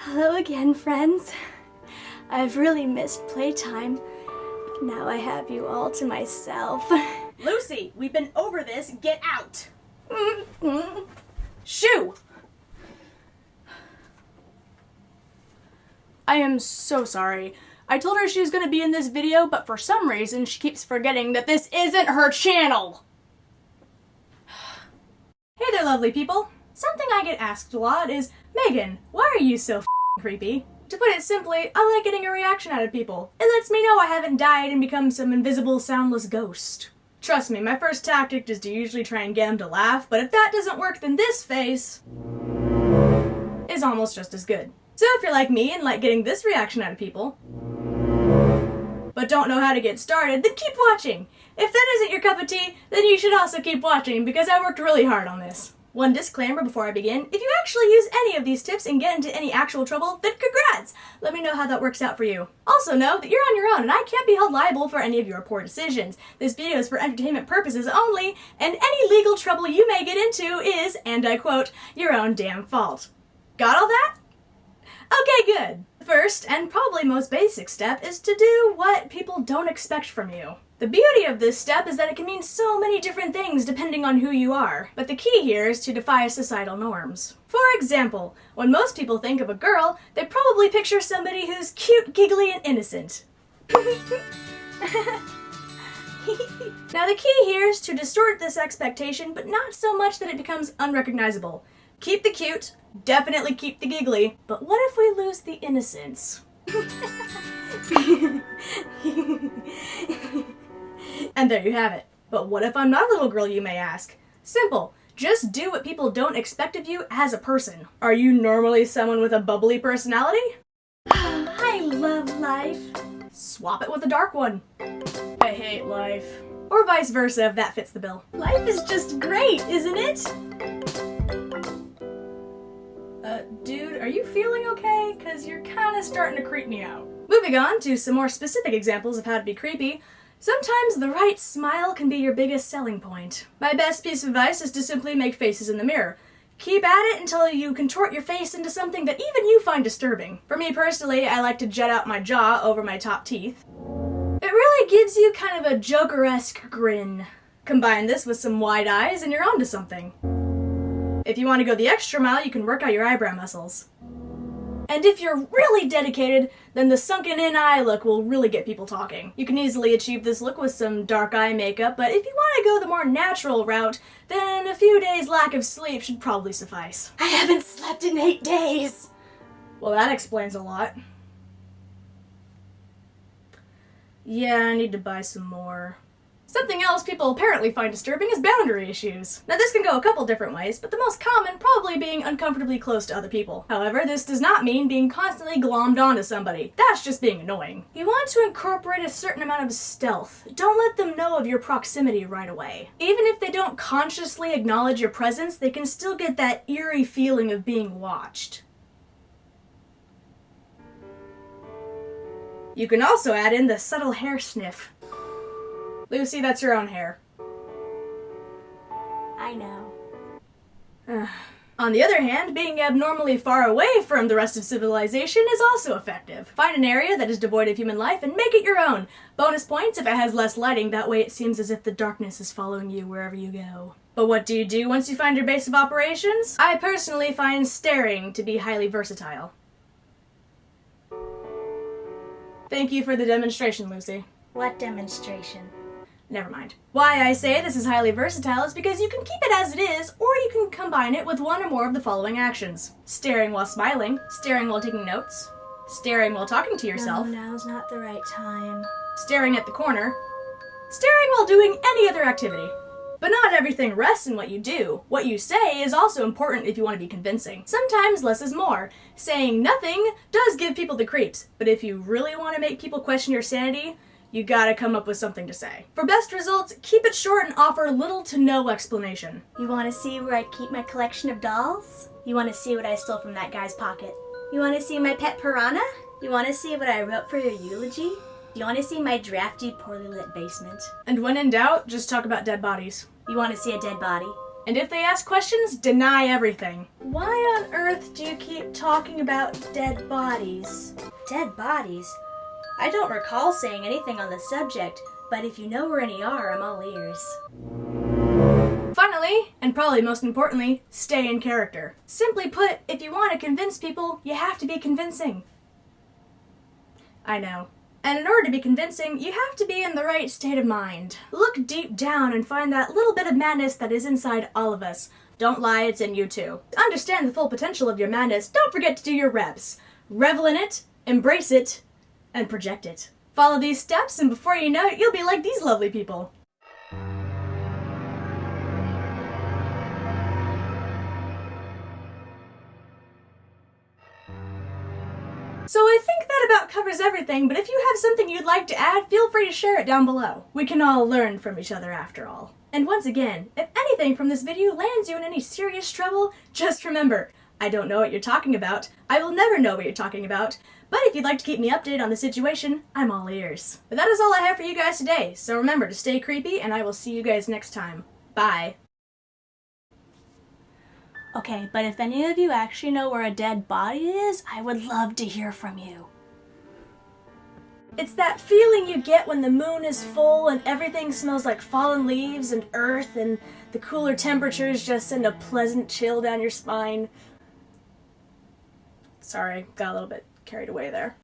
Hello again, friends. I've really missed playtime, but now I have you all to myself. Lucy, we've been over this. Get out! Shoo! I am so sorry. I told her she was going to be in this video, but for some reason she keeps forgetting that this isn't her channel. Hey there, lovely people. Something I get asked a lot is, Megan, why are you so creepy? To put it simply, I like getting a reaction out of people. It lets me know I haven't died and become some invisible, soundless ghost. Trust me, my first tactic is to usually try and get them to laugh, but if that doesn't work, then this face is almost just as good. So if you're like me and like getting this reaction out of people, but don't know how to get started, then keep watching. If that isn't your cup of tea, then you should also keep watching because I worked really hard on this. One disclaimer before I begin, if you actually use any of these tips and get into any actual trouble, then congrats! Let me know how that works out for you. Also know that you're on your own and I can't be held liable for any of your poor decisions. This video is for entertainment purposes only, and any legal trouble you may get into is, and I quote, your own damn fault. Got all that? Okay, good. The first, and probably most basic step, is to do what people don't expect from you. The beauty of this step is that it can mean so many different things depending on who you are, but the key here is to defy societal norms. For example, when most people think of a girl, they probably picture somebody who's cute, giggly, and innocent. Now the key here is to distort this expectation, but not so much that it becomes unrecognizable. Keep the cute, definitely keep the giggly, but what if we lose the innocence? And there you have it. But what if I'm not a little girl, you may ask? Simple. Just do what people don't expect of you as a person. Are you normally someone with a bubbly personality? I love life. Swap it with a dark one. I hate life. Or vice versa if that fits the bill. Life is just great, isn't it? Dude, are you feeling okay? Cause you're kinda starting to creep me out. Moving on to some more specific examples of how to be creepy. Sometimes the right smile can be your biggest selling point. My best piece of advice is to simply make faces in the mirror. Keep at it until you contort your face into something that even you find disturbing. For me personally, I like to jet out my jaw over my top teeth. It really gives you kind of a Joker-esque grin. Combine this with some wide eyes and you're onto something. If you want to go the extra mile, you can work out your eyebrow muscles. And if you're really dedicated, then the sunken-in eye look will really get people talking. You can easily achieve this look with some dark eye makeup, but if you want to go the more natural route, then a few days' lack of sleep should probably suffice. I haven't slept in 8 days. Well, that explains a lot. Yeah, I need to buy some more. Something else people apparently find disturbing is boundary issues. Now this can go a couple different ways, but the most common probably being uncomfortably close to other people. However, this does not mean being constantly glommed onto somebody. That's just being annoying. You want to incorporate a certain amount of stealth. Don't let them know of your proximity right away. Even if they don't consciously acknowledge your presence, they can still get that eerie feeling of being watched. You can also add in the subtle hair sniff. Lucy, that's your own hair. I know. On the other hand, being abnormally far away from the rest of civilization is also effective. Find an area that is devoid of human life and make it your own. Bonus points if it has less lighting, that way it seems as if the darkness is following you wherever you go. But what do you do once you find your base of operations? I personally find staring to be highly versatile. Thank you for the demonstration, Lucy. What demonstration? Never mind. Why I say this is highly versatile is because you can keep it as it is, or you can combine it with one or more of the following actions. Staring while smiling, staring while taking notes, staring while talking to yourself, No, now's not the right time. staring at the corner, staring while doing any other activity. But not everything rests in what you do. What you say is also important if you want to be convincing. Sometimes less is more. Saying nothing does give people the creeps, but if you really want to make people question your sanity, you gotta come up with something to say. For best results, keep it short and offer little to no explanation. You want to see where I keep my collection of dolls? You want to see what I stole from that guy's pocket? You want to see my pet piranha? You want to see what I wrote for your eulogy? Do you want to see my drafty, poorly lit basement? And when in doubt, just talk about dead bodies. You want to see a dead body? And if they ask questions, deny everything. Why on earth do you keep talking about dead bodies? Dead bodies? I don't recall saying anything on the subject, but if you know where any are, I'm all ears. Finally, and probably most importantly, stay in character. Simply put, if you want to convince people, you have to be convincing. I know. And in order to be convincing, you have to be in the right state of mind. Look deep down and find that little bit of madness that is inside all of us. Don't lie, it's in you too. To understand the full potential of your madness, don't forget to do your reps. Revel in it, embrace it, and project it. Follow these steps, and before you know it, you'll be like these lovely people. So I think that about covers everything, but if you have something you'd like to add, feel free to share it down below. We can all learn from each other after all. And once again, if anything from this video lands you in any serious trouble, just remember, I don't know what you're talking about. I will never know what you're talking about. But if you'd like to keep me updated on the situation, I'm all ears. But that is all I have for you guys today, so remember to stay creepy, and I will see you guys next time. Bye. Okay, but if any of you actually know where a dead body is, I would love to hear from you. It's that feeling you get when the moon is full and everything smells like fallen leaves and earth and the cooler temperatures just send a pleasant chill down your spine. Sorry, got a little bit carried away there.